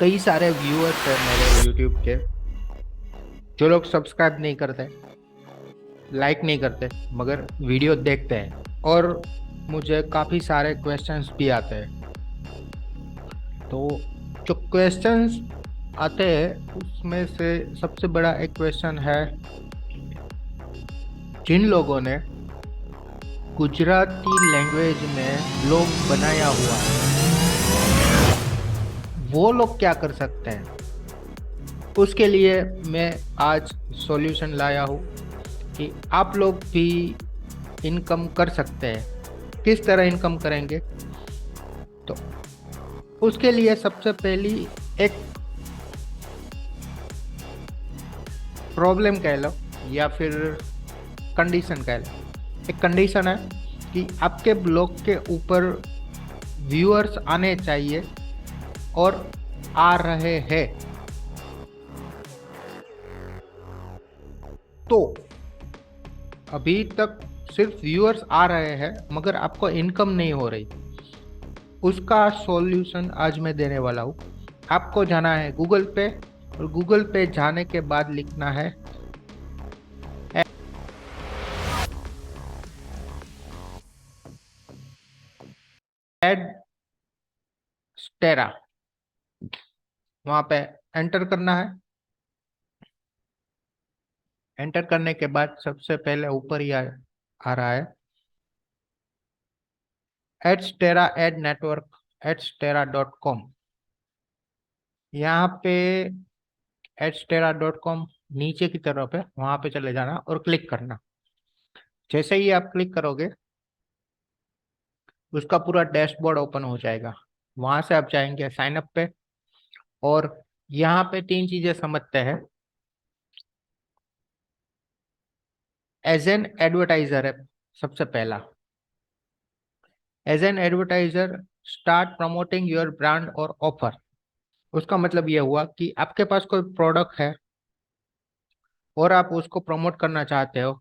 कई सारे व्यूअर्स हैं मेरे यूट्यूब के जो लोग सब्सक्राइब नहीं करते, लाइक नहीं करते, मगर वीडियो देखते हैं। और मुझे काफ़ी सारे क्वेश्चंस भी आते हैं। तो जो क्वेश्चंस आते हैं उसमें से सबसे बड़ा एक क्वेश्चन है, जिन लोगों ने गुजराती लैंग्वेज में ब्लॉग बनाया हुआ है वो लोग क्या कर सकते हैं। उसके लिए मैं आज सॉल्यूशन लाया हूँ कि आप लोग भी इनकम कर सकते हैं। किस तरह इनकम करेंगे? तो उसके लिए सबसे पहली एक प्रॉब्लम कह लो या फिर कंडीशन कह लो। एक कंडीशन है कि आपके ब्लॉग के ऊपर व्यूअर्स आने चाहिए और आ रहे हैं। तो अभी तक सिर्फ व्यूअर्स आ रहे हैं मगर आपको इनकम नहीं हो रही। उसका सॉल्यूशन आज मैं देने वाला हूँ। आपको जाना है गूगल पे, और गूगल पे जाने के बाद लिखना है एड स्टेरा। वहां पे एंटर करना है। एंटर करने के बाद सबसे पहले ऊपर ही आ रहा है एडस्टेरा एड नेटवर्क एडस्टेरा.com। यहाँ पे एडस्टेरा.com नीचे की तरफ है, वहां पे चले जाना और क्लिक करना। जैसे ही आप क्लिक करोगे उसका पूरा डैशबोर्ड ओपन हो जाएगा। वहां से आप जाएंगे साइन अप पे, और यहाँ पे तीन चीजें समझते हैं। एज एन एडवर्टाइजर है सबसे पहला। As an advertiser start promoting your brand और ऑफर। उसका मतलब यह हुआ कि आपके पास कोई प्रोडक्ट है और आप उसको प्रमोट करना चाहते हो,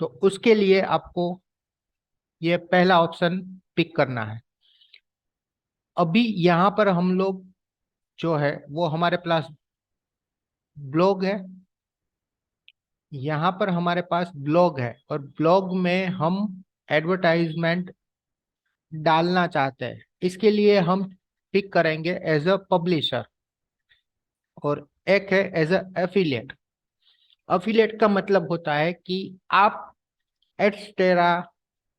तो उसके लिए आपको ये पहला ऑप्शन पिक करना है। अभी यहाँ पर हम लोग जो है वो हमारे पास ब्लॉग है। यहाँ पर हमारे पास ब्लॉग है और ब्लॉग में हम एडवर्टाइजमेंट डालना चाहते हैं। इसके लिए हम पिक करेंगे एज अ पब्लिशर, और एक है एज अ एफिलिएट। एफिलिएट का मतलब होता है कि आप एडस्टेरा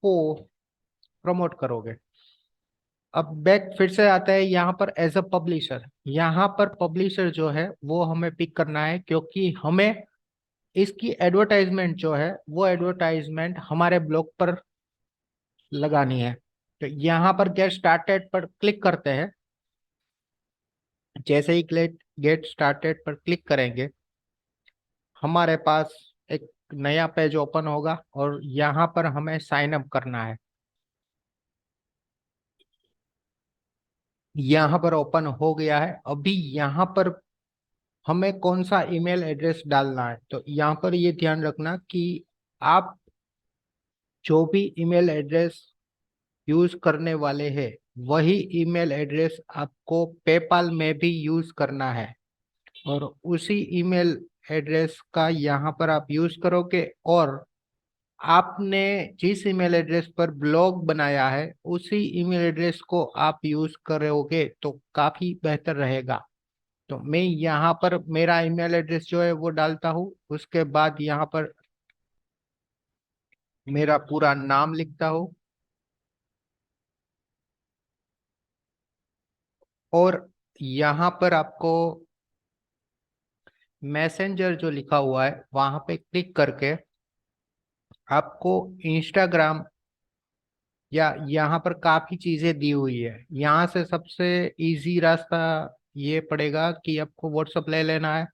को प्रमोट करोगे। अब बैक फिर से आता है यहाँ पर एज अ पब्लिशर। यहाँ पर पब्लिशर जो है वो हमें पिक करना है, क्योंकि हमें इसकी एडवर्टाइजमेंट जो है वो एडवर्टाइजमेंट हमारे ब्लॉग पर लगानी है। तो यहाँ पर गेट स्टार्टेड पर क्लिक करते हैं। जैसे ही गेट स्टार्टेड पर क्लिक करेंगे हमारे पास एक नया पेज ओपन होगा और यहाँ पर हमें साइन अप करना है। यहाँ पर ओपन हो गया है। अभी यहाँ पर हमें कौन सा ईमेल एड्रेस डालना है, तो यहाँ पर ये ध्यान रखना कि आप जो भी ईमेल एड्रेस यूज करने वाले हैं वही ईमेल एड्रेस आपको पेपाल में भी यूज करना है। और उसी ईमेल एड्रेस का यहाँ पर आप यूज करोगे, और आपने जिस ईमेल एड्रेस पर ब्लॉग बनाया है उसी ईमेल एड्रेस को आप यूज करोगे तो काफी बेहतर रहेगा। तो मैं यहाँ पर मेरा ईमेल एड्रेस जो है वो डालता हूँ। उसके बाद यहाँ पर मेरा पूरा नाम लिखता हूँ, और यहाँ पर आपको मैसेंजर जो लिखा हुआ है वहां पे क्लिक करके आपको इंस्टाग्राम, या यहाँ पर काफी चीजें दी हुई है, यहाँ से सबसे इजी रास्ता ये पड़ेगा कि आपको व्हाट्सअप ले लेना है।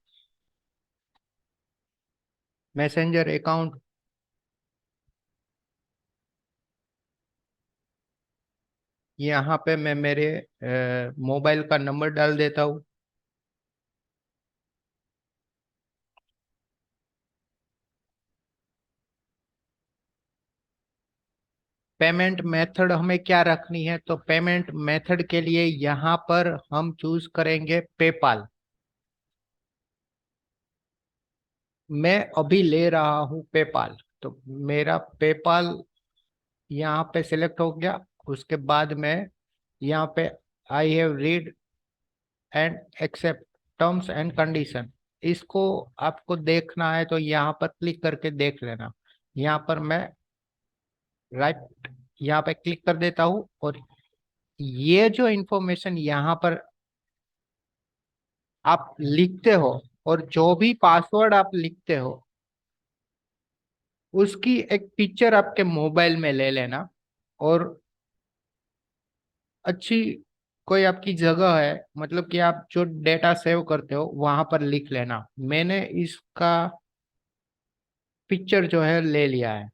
मैसेंजर अकाउंट, यहाँ पे मैं मेरे मोबाइल का नंबर डाल देता हूँ। पेमेंट मेथड हमें क्या रखनी है, तो पेमेंट मेथड के लिए यहाँ पर हम चूज करेंगे पेपाल। मैं अभी ले रहा हूँ पेपाल, तो मेरा पेपाल यहाँ पे सिलेक्ट हो गया। उसके बाद में यहाँ पे I have read and accept terms and condition, इसको आपको देखना है तो यहाँ पर क्लिक करके देख लेना। यहाँ पर मैं राइट यहाँ पे क्लिक कर देता हूँ, और ये जो इंफॉर्मेशन यहाँ पर आप लिखते हो, और जो भी पासवर्ड आप लिखते हो उसकी एक पिक्चर आपके मोबाइल में ले लेना, और अच्छी कोई आपकी जगह है, मतलब कि आप जो डेटा सेव करते हो वहां पर लिख लेना। मैंने इसका पिक्चर जो है ले लिया है।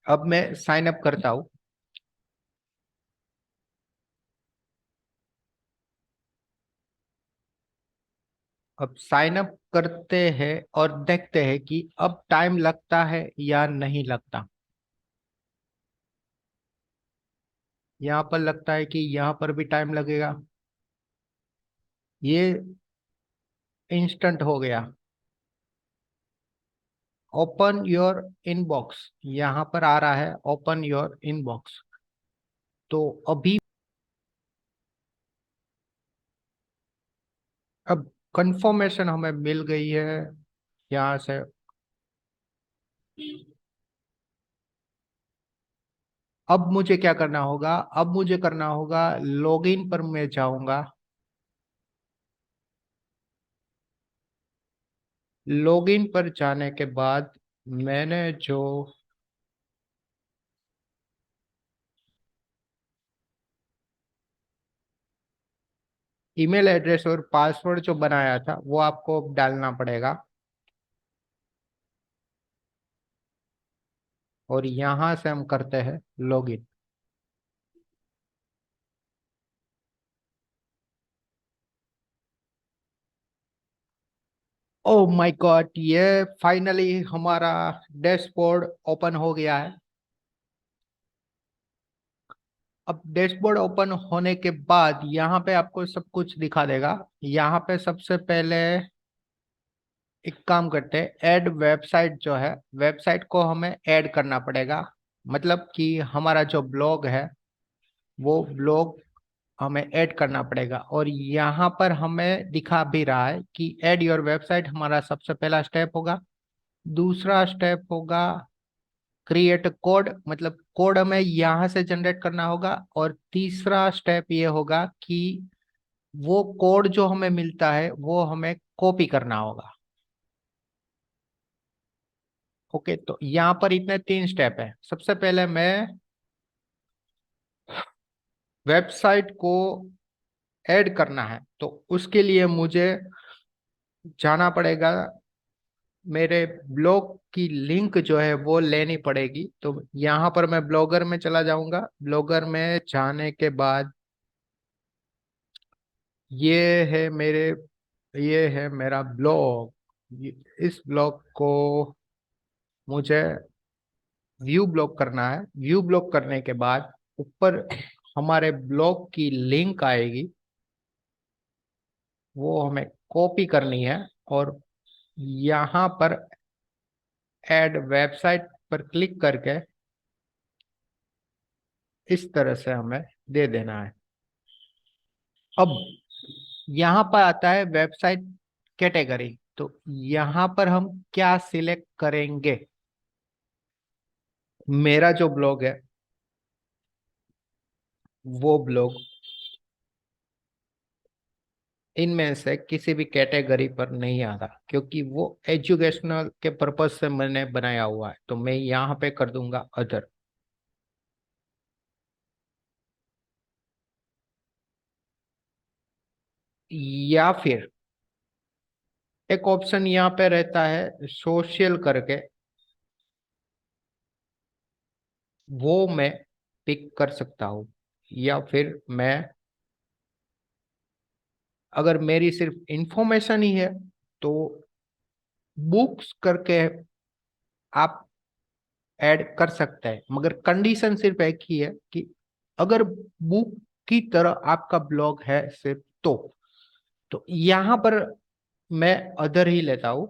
अब मैं साइन अप करता हूँ। अब साइन अप करते हैं और देखते हैं कि अब टाइम लगता है या नहीं लगता। यहाँ पर लगता है कि यहाँ पर भी टाइम लगेगा। ये इंस्टेंट हो गया। ओपन योर इनबॉक्स, यहाँ पर आ रहा है ओपन योर इनबॉक्स। तो अभी अब कंफर्मेशन हमें मिल गई है यहाँ से। अब मुझे क्या करना होगा, अब मुझे करना होगा लॉगिन पर मैं जाऊंगा। लॉगिन पर जाने के बाद मैंने जो ईमेल एड्रेस और पासवर्ड जो बनाया था वो आपको डालना पड़ेगा, और यहाँ से हम करते हैं लॉगिन। ओह माय गॉड, ये फाइनली हमारा डैशबोर्ड ओपन हो गया है। अब डैशबोर्ड ओपन होने के बाद यहाँ पे आपको सब कुछ दिखा देगा। यहाँ पे सबसे पहले एक काम करते हैं, ऐड वेबसाइट जो है, वेबसाइट को हमें ऐड करना पड़ेगा। मतलब कि हमारा जो ब्लॉग है वो ब्लॉग हमें ऐड करना पड़ेगा, और यहाँ पर हमें दिखा भी रहा है कि ऐड योर वेबसाइट हमारा सबसे पहला स्टेप होगा। दूसरा स्टेप होगा क्रिएट कोड, मतलब कोड हमें यहाँ से जनरेट करना होगा। और तीसरा स्टेप ये होगा कि वो कोड जो हमें मिलता है वो हमें कॉपी करना होगा। ओके, तो यहाँ पर इतने तीन स्टेप है। सबसे पहले मैं वेबसाइट को ऐड करना है, तो उसके लिए मुझे जाना पड़ेगा, मेरे ब्लॉग की लिंक जो है वो लेनी पड़ेगी। तो यहाँ पर मैं ब्लॉगर में चला जाऊंगा। ब्लॉगर में जाने के बाद ये है मेरे ये है मेरा ब्लॉग। इस ब्लॉग को मुझे व्यू ब्लॉक करना है। व्यू ब्लॉक करने के बाद ऊपर हमारे ब्लॉग की लिंक आएगी, वो हमें कॉपी करनी है, और यहाँ पर ऐड वेबसाइट पर क्लिक करके इस तरह से हमें दे देना है। अब यहाँ पर आता है वेबसाइट कैटेगरी, तो यहाँ पर हम क्या सिलेक्ट करेंगे। मेरा जो ब्लॉग है वो ब्लॉग इनमें से किसी भी कैटेगरी पर नहीं आता, क्योंकि वो एजुकेशनल के पर्पज से मैंने बनाया हुआ है। तो मैं यहाँ पे कर दूंगा अदर। या फिर एक ऑप्शन यहाँ पे रहता है सोशल करके, वो मैं पिक कर सकता हूँ। या फिर मैं, अगर मेरी सिर्फ इंफॉर्मेशन ही है, तो बुक्स करके आप ऐड कर सकते हैं, मगर कंडीशन सिर्फ एक ही है कि अगर बुक की तरह आपका ब्लॉग है सिर्फ तो यहाँ पर मैं अदर ही लेता हूँ,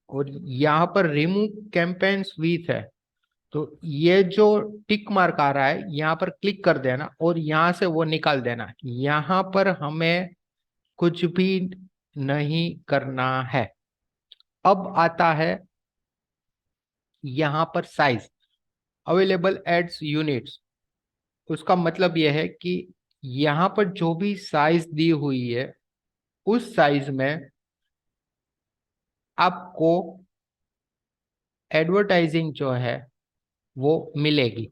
और यहाँ पर रिमूव कैंपेन्स विथ है। तो ये जो टिक मार्क आ रहा है यहाँ पर क्लिक कर देना और यहाँ से वो निकाल देना। यहाँ पर हमें कुछ भी नहीं करना है। अब आता है यहाँ पर साइज, अवेलेबल एड्स यूनिट्स। उसका मतलब यह है कि यहाँ पर जो भी साइज दी हुई है उस साइज में आपको एडवर्टाइजिंग जो है वो मिलेगी।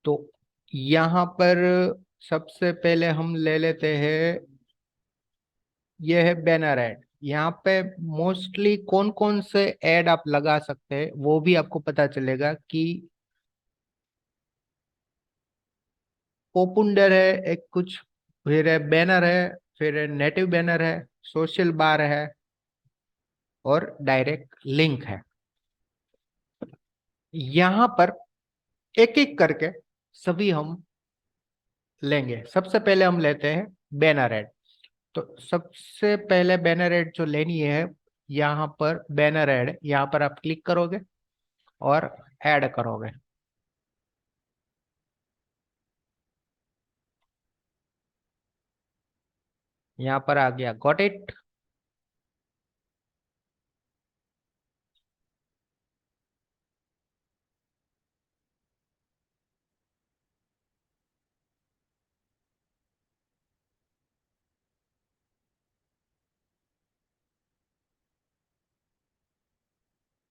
तो यहाँ पर सबसे पहले हम ले लेते हैं, ये है बैनर ऐड। यहाँ पे मोस्टली कौन कौन से ऐड आप लगा सकते हैं वो भी आपको पता चलेगा कि पोपुंडर है एक कुछ, फिर है बैनर है, फिर है नेटिव बैनर है, सोशल बार है, और डायरेक्ट लिंक है। यहाँ पर एक एक करके सभी हम लेंगे। सबसे पहले हम लेते हैं बैनर ऐड। तो सबसे पहले बैनर ऐड जो लेनी है, यहाँ पर बैनर ऐड, यहाँ पर आप क्लिक करोगे और ऐड करोगे। यहाँ पर आ गया, गॉट इट।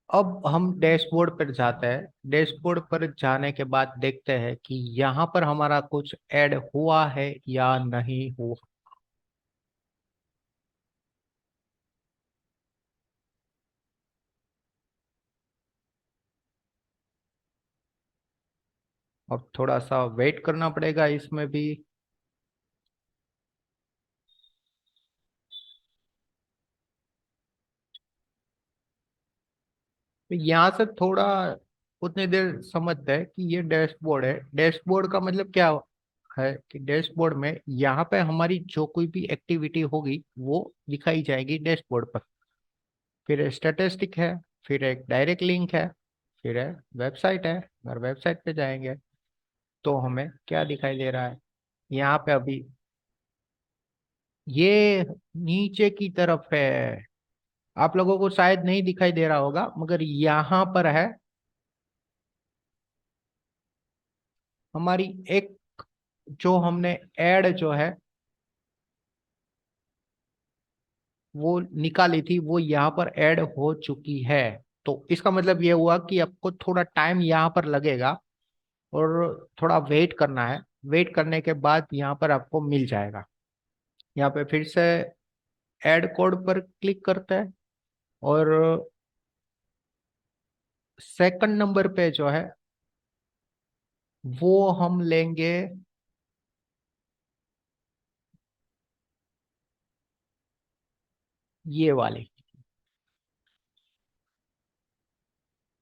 अब हम डैशबोर्ड पर जाते हैं। डैशबोर्ड पर जाने के बाद देखते हैं कि यहाँ पर हमारा कुछ ऐड हुआ है या नहीं हुआ। अब थोड़ा सा वेट करना पड़ेगा इसमें भी। तो यहाँ से थोड़ा उतनी देर समझते हैं कि ये डैशबोर्ड है। डैशबोर्ड का मतलब क्या है कि डैशबोर्ड में यहाँ पे हमारी जो कोई भी एक्टिविटी होगी वो दिखाई जाएगी डैशबोर्ड पर। फिर स्टैटिस्टिक है, फिर एक डायरेक्ट लिंक है, फिर है वेबसाइट है। अगर वेबसाइट पे जाएंगे तो हमें क्या दिखाई दे रहा है यहाँ पे अभी, ये नीचे की तरफ है। आप लोगों को शायद नहीं दिखाई दे रहा होगा, मगर यहाँ पर है हमारी एक, जो हमने ऐड जो है वो निकाली थी वो यहाँ पर ऐड हो चुकी है। तो इसका मतलब ये हुआ कि आपको थोड़ा टाइम यहाँ पर लगेगा और थोड़ा वेट करना है। वेट करने के बाद यहाँ पर आपको मिल जाएगा। यहाँ पे फिर से ऐड कोड पर क्लिक करते हैं और सेकंड नंबर पे जो है वो हम लेंगे ये वाली।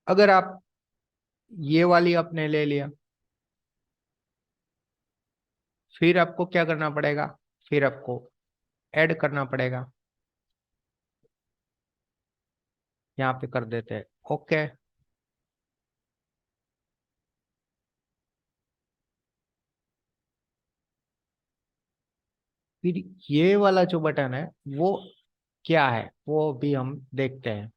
अगर आप ये वाली आपने ले लिया, फिर आपको क्या करना पड़ेगा, फिर आपको ऐड करना पड़ेगा। यहाँ पे कर देते हैं ओके। फिर ये वाला जो बटन है वो क्या है वो भी हम देखते हैं।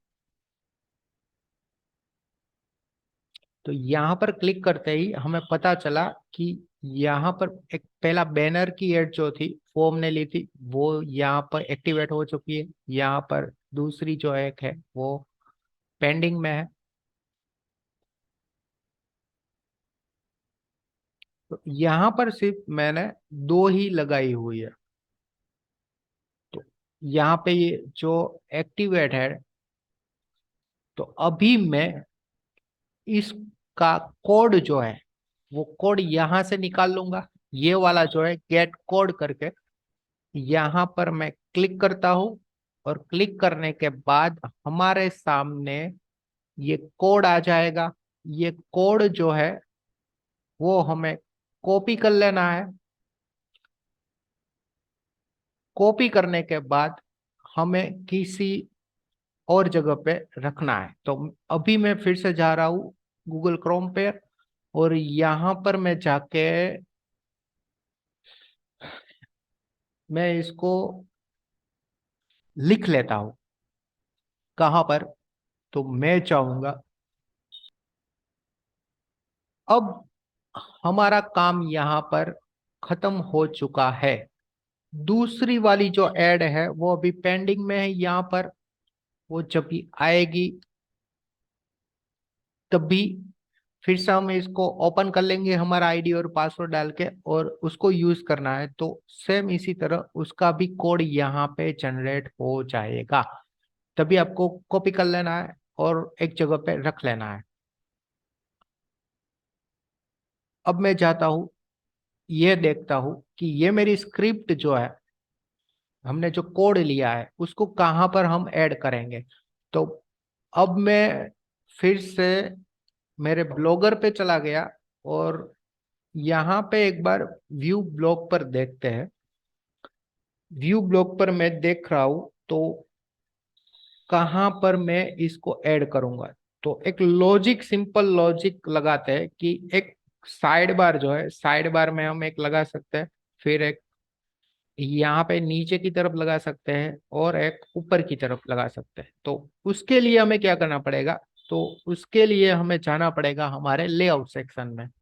तो यहाँ पर क्लिक करते ही हमें पता चला कि यहाँ पर एक पहला बैनर की एड जो थी वो हमने ली थी, वो यहाँ पर एक्टिवेट हो चुकी है। यहाँ पर दूसरी जो एक है वो पेंडिंग में है। तो यहाँ पर सिर्फ मैंने दो ही लगाई हुई है। तो यहाँ पे ये जो एक्टिवेट है, तो अभी मैं इसका कोड जो है वो कोड यहाँ से निकाल लूंगा। ये वाला जो है गेट कोड करके यहाँ पर मैं क्लिक करता हूँ, और क्लिक करने के बाद हमारे सामने ये कोड आ जाएगा। ये कोड जो है वो हमें कॉपी कर लेना है। कॉपी करने के बाद हमें किसी और जगह पे रखना है। तो अभी मैं फिर से जा रहा हूँ गूगल क्रोम पे, और यहाँ पर मैं जाके मैं इसको लिख लेता हूँ। कहाँ पर? तो मैं चाहूंगा अब हमारा काम यहाँ पर खत्म हो चुका है। दूसरी वाली जो ऐड है वो अभी पेंडिंग में है यहाँ पर। वो जब भी आएगी तभी फिर से हम इसको ओपन कर लेंगे, हमारा आईडी और पासवर्ड डाल के, और उसको यूज करना है। तो सेम इसी तरह उसका भी कोड यहाँ पे जनरेट हो जाएगा। तभी आपको कॉपी कर लेना है और एक जगह पे रख लेना है। अब मैं जाता हूँ, ये देखता हूँ कि ये मेरी स्क्रिप्ट जो है, हमने जो कोड लिया है उसको कहाँ पर हम ऐड करेंगे। तो अब मैं फिर से मेरे ब्लॉगर पे चला गया, और यहाँ पे एक बार व्यू ब्लॉग पर देखते हैं। व्यू ब्लॉग पर मैं देख रहा हूँ तो कहाँ पर मैं इसको ऐड करूंगा। तो एक लॉजिक, सिंपल लॉजिक लगाते हैं कि एक साइड बार जो है, साइड बार में हम एक लगा सकते हैं, फिर एक यहाँ पे नीचे की तरफ लगा सकते हैं, और एक ऊपर की तरफ लगा सकते हैं। तो उसके लिए हमें क्या करना पड़ेगा? तो उसके लिए हमें जाना पड़ेगा हमारे लेआउट सेक्शन में।